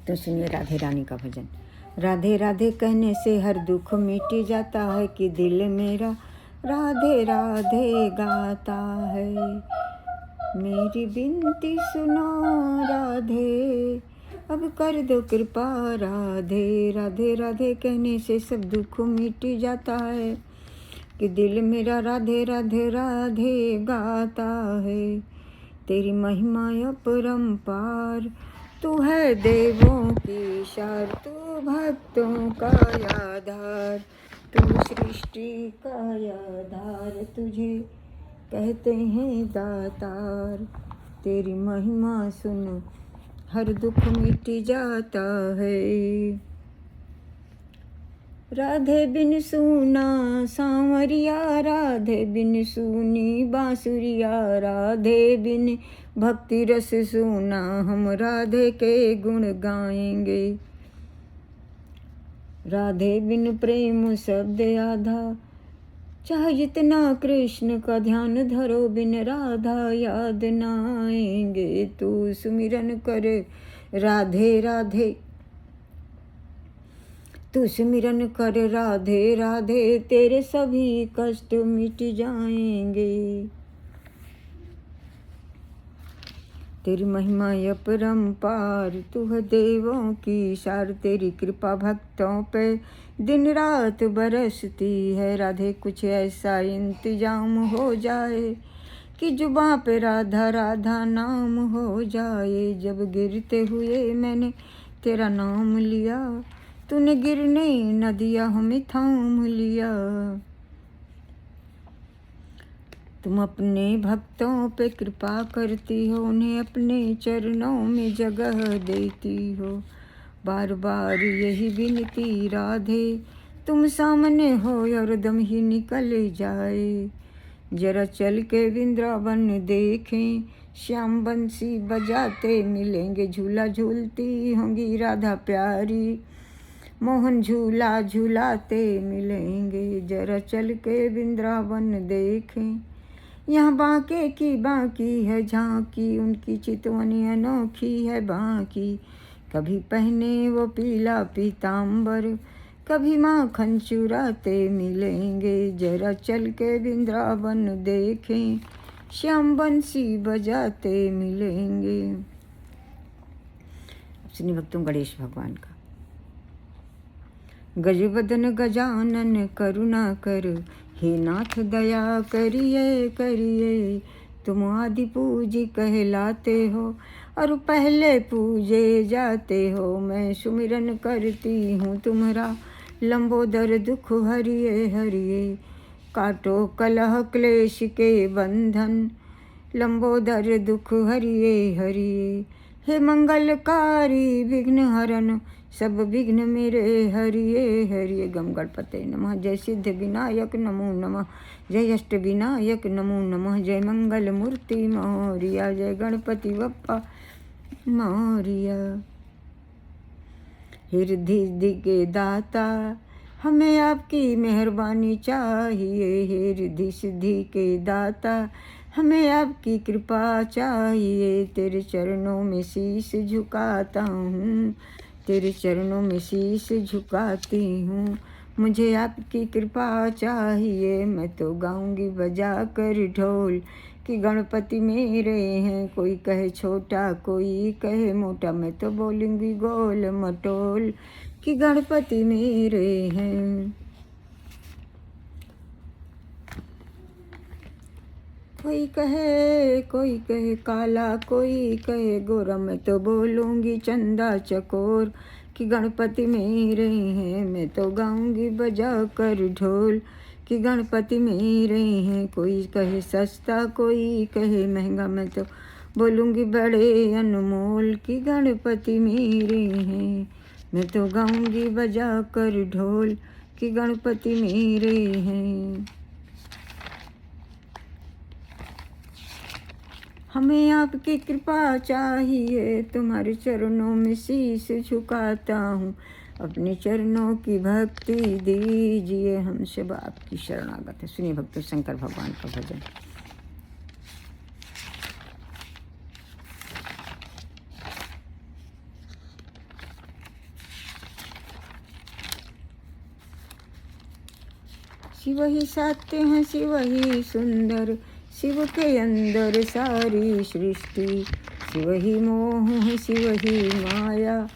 तो सुनिए राधे रानी का भजन। राधे राधे कहने से हर दुख मिट जाता है कि दिल मेरा राधे राधे गाता है। मेरी विनती सुनो राधे, अब कर दो कृपा राधे। राधे राधे कहने से सब दुख मिट जाता है कि दिल मेरा राधे राधे राधे गाता है। तेरी महिमा अपरंपार, तू है देवों की शार, तू भक्तों का आधार, तू सृष्टि का आधार, तुझे कहते हैं दातार। तेरी महिमा सुन हर दुख मिट जाता है। राधे बिन सूना सांवरिया, राधे बिन सूनी बांसुरिया, राधे बिन भक्ति रस सूना, हम राधे के गुण गाएंगे। राधे बिन प्रेम शब्द आधा, चाहे जितना कृष्ण का ध्यान धरो, बिन राधा याद न आएंगे। तू सुमिरन कर राधे राधे, तू सुमिरन कर राधे राधे, तेरे सभी कष्ट मिट जाएंगे। तेरी महिमा अपरंपार, तू है देवों की शार, तेरी कृपा भक्तों पे दिन रात बरसती है। राधे कुछ ऐसा इंतजाम हो जाए कि जुबां पे राधा राधा नाम हो जाए। जब गिरते हुए मैंने तेरा नाम लिया, तूने गिरने न दिया, हमें थाम लिया। तुम अपने भक्तों पे कृपा करती हो, उन्हें अपने चरणों में जगह देती हो। बार बार यही विनती राधे, तुम सामने हो और दम ही निकल जाए। जरा चल के वृंदावन देखें, श्याम बंसी बजाते मिलेंगे। झूला झूलती होंगी राधा प्यारी, मोहन झूला झूलाते मिलेंगे। जरा चल के वृंदावन देखें, यहाँ बांके की बाकी है झांकी, उनकी चितवनी अनोखी है बाकी। कभी पहने वो पीला पीताम्बर, कभी माखन चुराते मिलेंगे। जरा चल के वृंदावन देखें, श्याम बंसी बजाते मिलेंगे। सुनिए भक्तों गणेश भगवान का। गजबदन गजानन करुणा कर, हे नाथ दया करिए करिए। तुम आदि पूजी कहलाते हो और पहले पूजे जाते हो। मैं सुमिरन करती हूँ तुम्हारा, लंबोदर दुख हरिए हरिए। काटो कलह क्लेश के बंधन, लंबोदर दुख हरिए हरिए। हे मंगलकारी विघ्न हरन, सब विघ्न मेरे हरिये हरिये। गम गणपते नमः, जय सिद्ध विनायक नमो नमः, जय अष्ट विनायक नमो नमः, जय मंगल मूर्ति मौर्या, जय गणपति बप्पा मौर्या। हृदय के दाता हमें आपकी मेहरबानी चाहिए। हृदय सिद्धि के दाता हमें आपकी कृपा चाहिए। तेरे चरणों में शीश झुकाता हूँ, तेरे चरणों में शीश झुकाती हूँ। मुझे आपकी कृपा चाहिए। मैं तो गाऊंगी बजा कर ढोल कि गणपति मेरे हैं। कोई कहे छोटा कोई कहे मोटा, मैं तो बोलूँगी गोल मटोल कि गणपति मेरे हैं। कोई कहे काला, कोई कहे गोरा, मैं तो बोलूँगी चंदा चकोर कि गणपति मेरे हैं। मैं तो गाऊंगी बजा कर ढोल कि गणपति मेरे हैं। कोई कहे सस्ता कोई कहे महंगा, मैं तो बोलूँगी बड़े अनमोल कि गणपति मेरे हैं। मैं तो गाऊंगी बजा कर ढोल कि गणपति मेरे हैं। हमें आपकी कृपा चाहिए, तुम्हारे चरणों में शीश झुकाता हूँ। अपने चरणों की भक्ति दीजिए, हम सब आपकी शरणागत है। सुनिए भक्तों शंकर भगवान का भजन। शिव ही सत्य है, शिव ही सुंदर, शिव के अंदर सारी सृष्टि। शिव ही मोह है, शिव ही माया,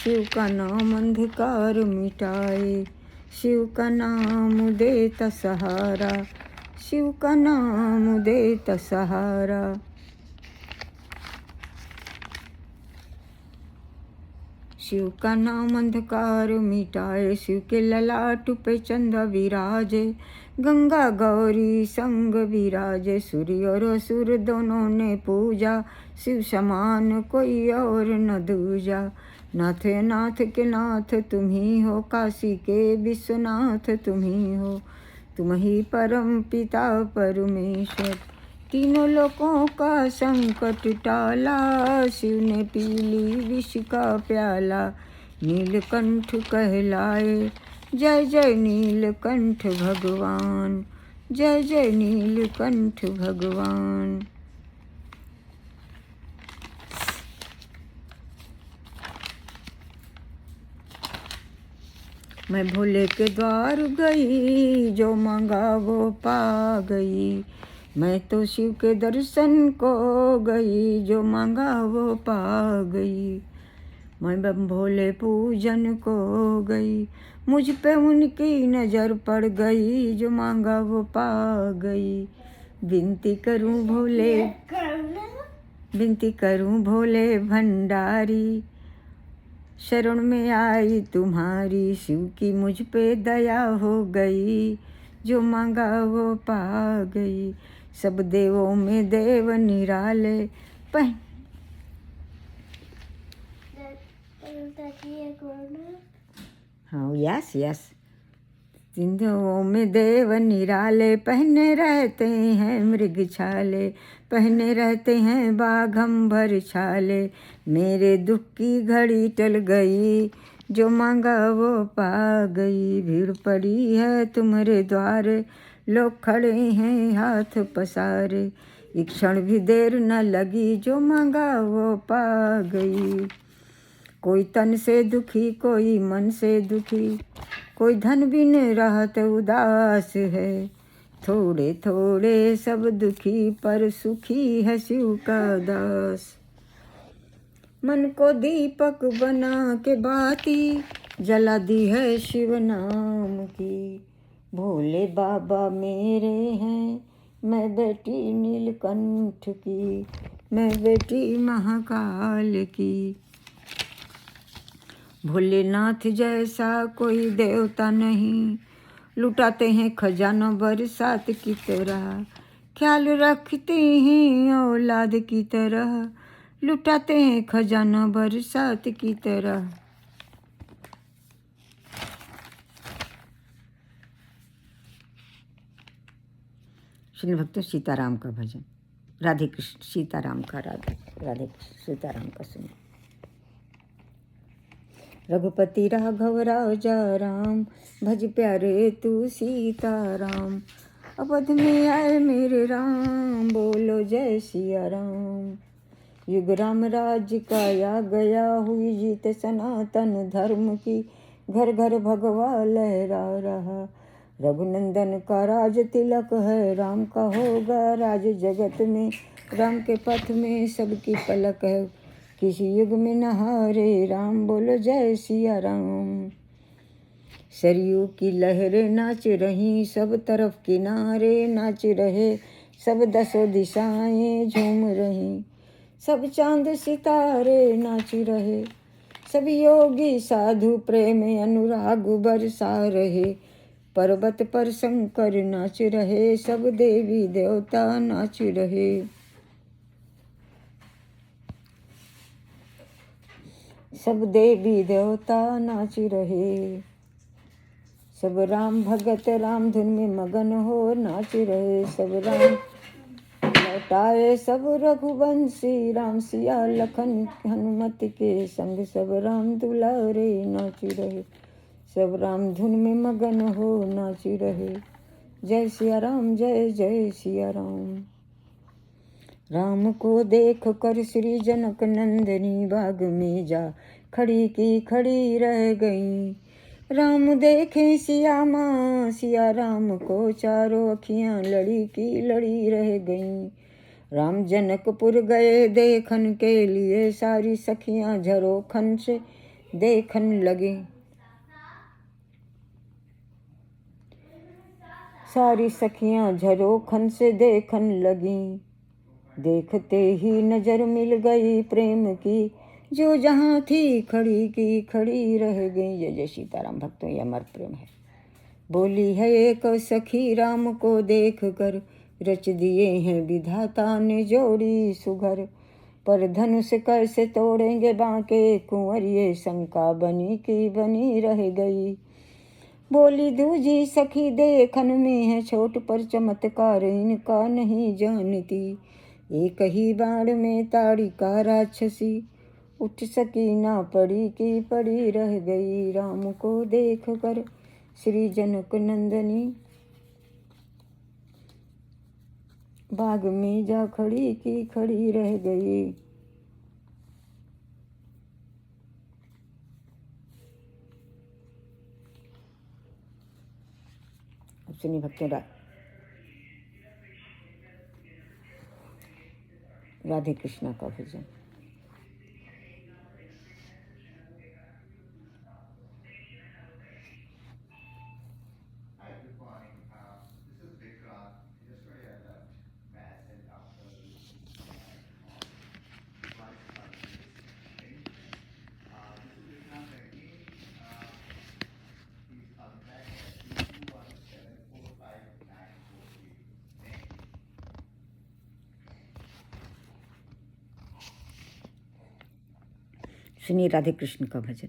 शिव का नाम अंधकार मिटाए। शिव का नाम देता सहारा, शिव का नाम देता सहारा। शिव का नाम अंधकार मिटाए। शिव के ललाट पे चंदा विराजे, गंगा गौरी संग विराजे। सूर्य और असुर दोनों ने पूजा, शिव समान कोई और न दूजा। नाथ नाथ के नाथ तुम ही हो, काशी के विश्वनाथ तुम ही हो। तुम ही परम पिता परमेश्वर, तीनों लोकों का संकट टाला। शिव ने पी ली विष का प्याला, नीलकंठ कहलाए। जय जय नीलकंठ भगवान, जय जय नीलकंठ भगवान। मैं भोले के द्वार गई, जो मांगा वो पा गई। मैं तो शिव के दर्शन को गई, जो मांगा वो पा गई। मैं भोले पूजन को गई, मुझ पे उनकी नज़र पड़ गई। जो मांगा वो पा गई। विनती करूं भोले, विनती करूं भोले भंडारी, शरण में आई तुम्हारी। शिव की मुझ पे दया हो गई, जो मांगा वो पा गई। सब देवों में देव निराले, हाँ यस यस। सिंधुओं में देव निराले, पहने रहते हैं मृग छाले, पहने रहते हैं बाघंबर छाले। मेरे दुख की घड़ी टल गई, जो मांगा वो पा गई। भीड़ पड़ी है तुम्हारे द्वारे, लोग खड़े हैं हाथ पसारे। एक क्षण भी देर न लगी, जो मांगा वो पा गई। कोई तन से दुखी, कोई मन से दुखी, कोई धन बिन रहत उदास है। थोड़े थोड़े सब दुखी, पर सुखी है शिव का दास। मन को दीपक बना के बाती, जला दी है शिव नाम की। भोले बाबा मेरे हैं, मैं बेटी नीलकंठ की, मैं बेटी महाकाल की। भोलेनाथ जैसा कोई देवता नहीं, लुटाते हैं खजाना बरसात की तरह। ख्याल रखते हैं औलाद की तरह, लुटाते हैं खजाना बरसात की तरह। श्री भक्तों सीताराम का भजन, राधे कृष्ण सीताराम का, राधे राधे सीताराम का सुनो। रघुपति राघव राजा राम, भज प्यारे तू सीताराम। अवध में आए मेरे राम, बोलो जय सिया राम। युग राम राज्य का आ गया, हुई जीत सनातन धर्म की। घर घर भगवा लहरा रहा, रघुनंदन का राज तिलक है। राम का होगा राज जगत में, राम के पथ में सबकी पलक है। किसी युग में न हारे राम, बोलो जय सिया राम। सरयू की लहरें नाच रही, सब तरफ किनारे नाच रहे। सब दसों दिशाएं झूम रही, सब चांद सितारे नाच रहे। सब योगी साधु प्रेम अनुराग बरसा रहे। पर्वत पर शंकर नाच रहे, सब देवी देवता नाच रहे। सब देवी देवता नाच रहे। सब राम भगत राम धुन में मगन हो नाच रहे। सब राम लौटाए सब रघुवंशी, राम सिया लखन हनुमत के संग। सब राम दुलारे नाच रहे, सब राम धुन में मगन हो नाच रहे। जय सिया राम, जय जय सिया राम। राम को देख कर श्री जनक नंदनी, बाग में जा खड़ी की खड़ी रह गई। राम देखे सिया माँ, सिया राम को चारों अखियाँ लड़ी की लड़ी रह गईं। राम जनकपुर गए देखन के लिए, सारी सखियाँ झरोखन से देखन लगी। सारी सखियाँ झरोखन से देखन लगी। देखते ही नजर मिल गई प्रेम की, जो जहाँ थी खड़ी की खड़ी रह गई। जय जय सीताराम। भक्तों, यह अमर प्रेम है। बोली है एक सखी राम को देख कर, रच दिए हैं विधाता ने जोड़ी सुघर। पर धनुष कैसे तोड़ेंगे बांके कुंवर, ये शंका बनी की बनी रह गई। बोली दूजी सखी देखन में है छोट, पर चमत्कार इनका नहीं जानती। एक ही बाण में ताड़िका राक्षसी, उठ सकी ना पड़ी की पड़ी रह गई। राम को देख कर श्री जनक नंदनी, बाग में जा खड़ी की खड़ी रह गई। अब सुनिए भक्तों, राधे कृष्णा का भजन। सुनिए राधे कृष्ण का भजन।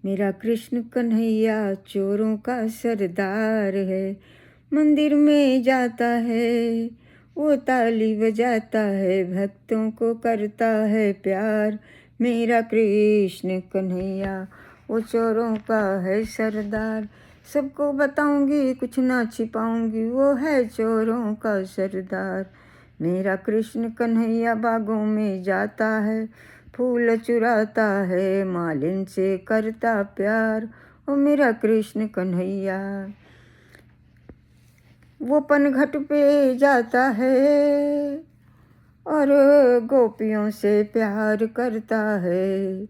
मेरा कृष्ण कन्हैया चोरों का सरदार है, मंदिर में जाता है वो ताली बजाता है, भक्तों को करता है प्यार। मेरा कृष्ण कन्हैया वो चोरों का है सरदार, सबको बताऊंगी कुछ ना छिपाऊंगी, वो है चोरों का सरदार। मेरा कृष्ण कन्हैया बागों में जाता है, फूल चुराता है, मालिन से करता प्यार। ओ मेरा कृष्ण कन्हैया वो पनघट पे जाता है और गोपियों से प्यार करता है।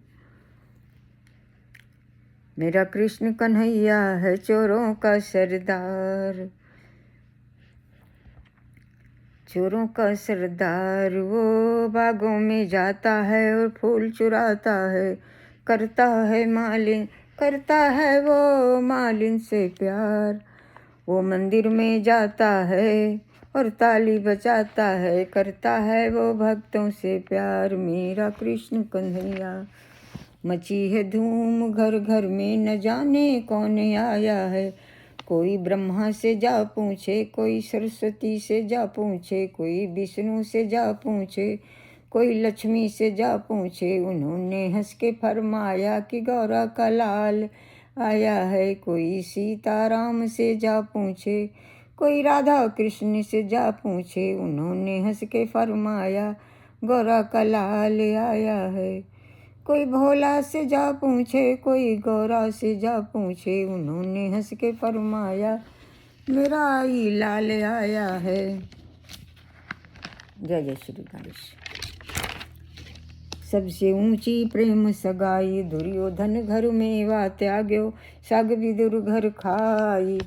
मेरा कृष्ण कन्हैया है चोरों का सरदार, चोरों का सरदार। वो बागों में जाता है और फूल चुराता है, करता है वो मालिन से प्यार। वो मंदिर में जाता है और ताली बजाता है, करता है वो भक्तों से प्यार। मेरा कृष्ण कन्हैया मची है धूम घर घर में, न जाने कौन आया है। कोई ब्रह्मा से जा पूछे, कोई सरस्वती से जा पूछे, कोई विष्णु से जा पूछे, कोई लक्ष्मी से जा पूछे। उन्होंने हंस के फरमाया कि गौरा का लाल आया है। कोई सीताराम से जा पूछे, कोई राधा कृष्ण से जा पूछे, उन्होंने हंस के फरमाया गौरा का लाल आया है। कोई भोला से जा पूछे, कोई गौरा से जा पूछे, उन्होंने हंस के फरमाया मेरा ही लाल आया है। जय जय श्री गणेश। सबसे ऊंची प्रेम सगाई, दुर्योधन घर में वा त्याग्यो, साग विदुर घर खाई।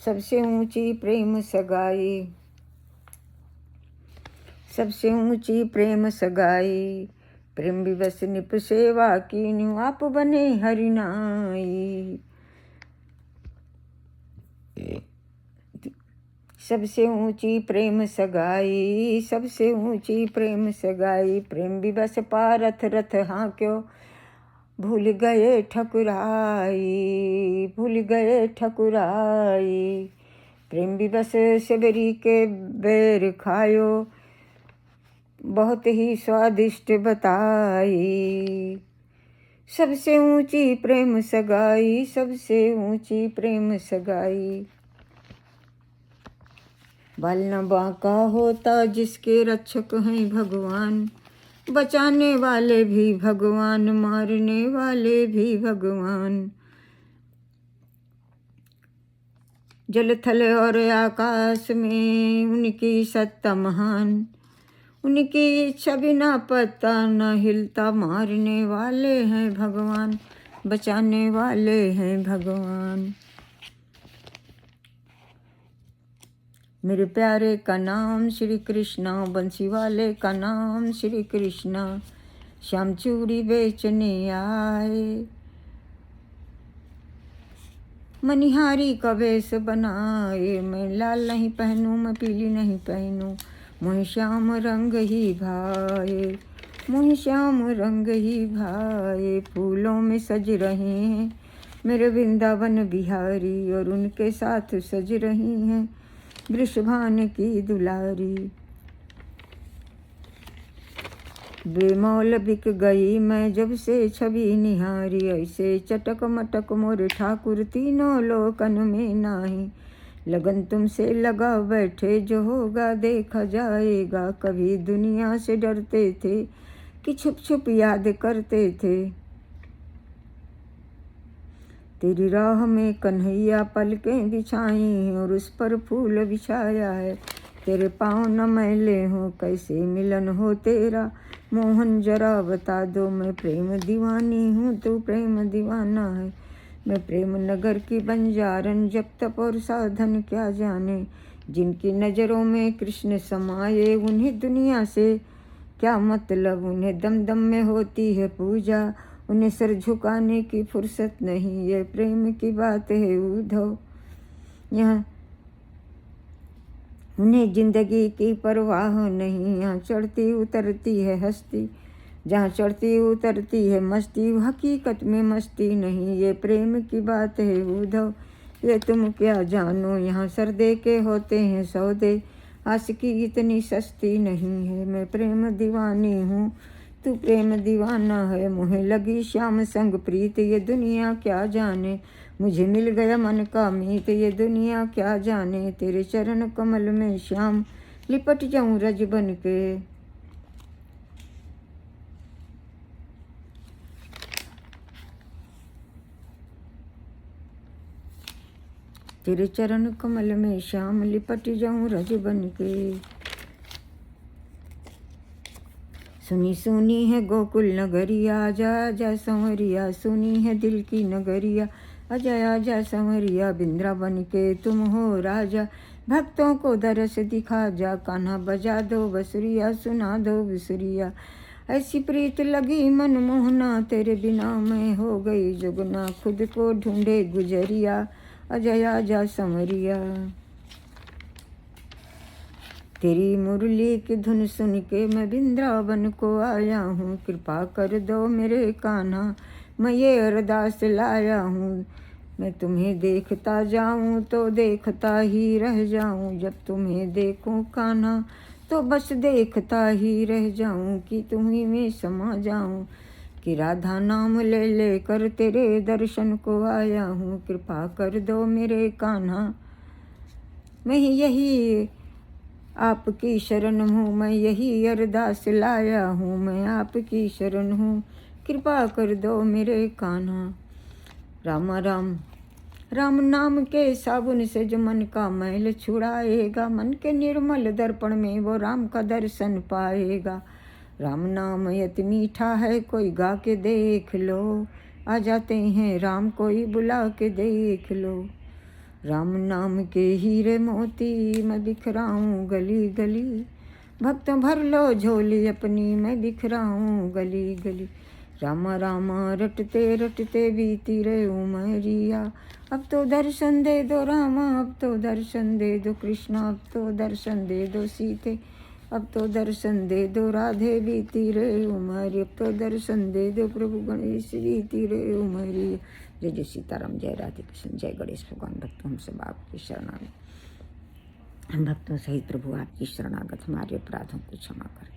सबसे ऊंची प्रेम सगाई, सबसे ऊंची प्रेम सगाई, प्रेम विवश निप सेवा कीन्यू, आप बने हरिनाई। सबसे ऊंची प्रेम सगाई, सबसे ऊंची प्रेम सगाई, प्रेम विवश पारथ रथ हाँक्यो, भूल गए ठकुराई, भूल गए ठकुराई। प्रेम विवश सबरी के बैर खायो, बहुत ही स्वादिष्ट बताई। सबसे ऊंची प्रेम सगाई, सबसे ऊंची प्रेम सगाई। बाल न बांका होता जिसके रक्षक हैं भगवान। बचाने वाले भी भगवान, मारने वाले भी भगवान। जल थल और आकाश में उनकी सत्ता महान। उनकी इच्छा बिना पता न हिलता। मारने वाले हैं भगवान, बचाने वाले हैं भगवान। मेरे प्यारे का नाम श्री कृष्णा, बंसी वाले का नाम श्री कृष्णा। श्याम चूड़ी बेचने आए, मनिहारी का वेश बनाए। मैं लाल नहीं पहनूं, मैं पीली नहीं पहनूं, मोहे श्याम रंग ही भाए, मोहे श्याम रंग ही भाए। फूलों में सज रहे हैं मेरे वृंदावन बिहारी, और उनके साथ सज रही हैं वृषभान की दुलारी। बेमौल बिक गई मैं जब से छवि निहारी, ऐसे चटक मटक मोरे ठाकुर तीनों लोकन में नाही। लगन तुमसे लगा बैठे, जो होगा देखा जाएगा। कभी दुनिया से डरते थे कि छुप छुप याद करते थे। तेरी राह में कन्हैया पलकें बिछाई हैं, और उस पर फूल बिछाया है। तेरे पाँव न मैले हों, कैसे मिलन हो तेरा मोहन जरा बता दो। मैं प्रेम दीवानी हूँ, तू प्रेम दीवाना है। मैं प्रेम नगर की बंजारन, जप तप और साधन क्या जाने। जिनकी नज़रों में कृष्ण समाये, उन्हें दुनिया से क्या मतलब। उन्हें दम दम में होती है पूजा, उन्हें सर झुकाने की फुर्सत नहीं। ये प्रेम की बात है उद्धव, यहाँ उन्हें जिंदगी की परवाह नहीं। यहाँ चढ़ती उतरती है हस्ती, जहाँ चढ़ती उतरती है मस्ती, हकीकत में मस्ती नहीं। ये प्रेम की बात है उद्धव, ये तुम क्या जानो। यहाँ सरदे के होते हैं सौदे, आशिकी इतनी सस्ती नहीं है। मैं प्रेम दीवानी हूँ, तू प्रेम दीवाना है। मुझे लगी श्याम संग प्रीत, ये दुनिया क्या जाने। मुझे मिल गया मन का मीत, ये दुनिया क्या जाने। तेरे चरण कमल में श्याम लिपट जाऊं रज बन के। तेरे चरण कमल में श्याम लिपट जाऊं रज बन के। सुनी सुनी है गोकुल नगरिया, आजा आजा संवरिया। सुनी है दिल की नगरिया, आजा आजा संवरिया। वृंदावन के तुम हो राजा, भक्तों को दरस दिखा जा। कान्हा बजा दो बसुरिया, सुना दो बिसुरिया। ऐसी प्रीत लगी मन मोहना, तेरे बिना मैं हो गई जुगना। खुद को ढूंढे गुजरिया, आजा आजा संवरिया। तेरी मुरली की धुन सुन के मैं वृंदावन को आया हूँ। कृपा कर दो मेरे कान्हा, मैं ये अरदास लाया हूँ। मैं तुम्हें देखता जाऊँ तो देखता ही रह जाऊँ। जब तुम्हें देखूँ कान्हा तो बस देखता ही रह जाऊँ। कि तुम्ही में समा जाऊँ, कि राधा नाम ले ले कर तेरे दर्शन को आया हूँ। कृपा कर दो मेरे कान्हा, मैं यही आपकी शरण हूँ। मैं यही अरदास लाया हूँ, मैं आपकी शरण हूँ। कृपा कर दो मेरे कान्हा। राम राम राम नाम के साबुन से जो मन का मैल छुड़ाएगा, मन के निर्मल दर्पण में वो राम का दर्शन पाएगा। राम नाम यति मीठा है, कोई गा के देख लो। आ जाते हैं राम, कोई बुला के देख लो। राम नाम के हीरे मोती मैं बिखराऊं गली गली। भक्त भर लो झोली अपनी, मैं बिखराऊं गली गली। रामा रामा रटते रटते बीती रे उमरिया। अब तो दर्शन दे दो रामा, अब तो दर्शन दे दो कृष्णा। अब तो दर्शन दे दो सीते, अब तो दर्शन दे दो राधे। बीती रे उमरी, अब तो दर्शन दे दो प्रभु गणेश। बीती रे उमरी। जय जय सीताराम, जय राधे कृष्ण, जय गणेश भगवान। भक्तों हम सब आपकी शरणागत, हम भक्तों सहित प्रभु आपकी शरणागत, हमारे अपराधों को क्षमा करें।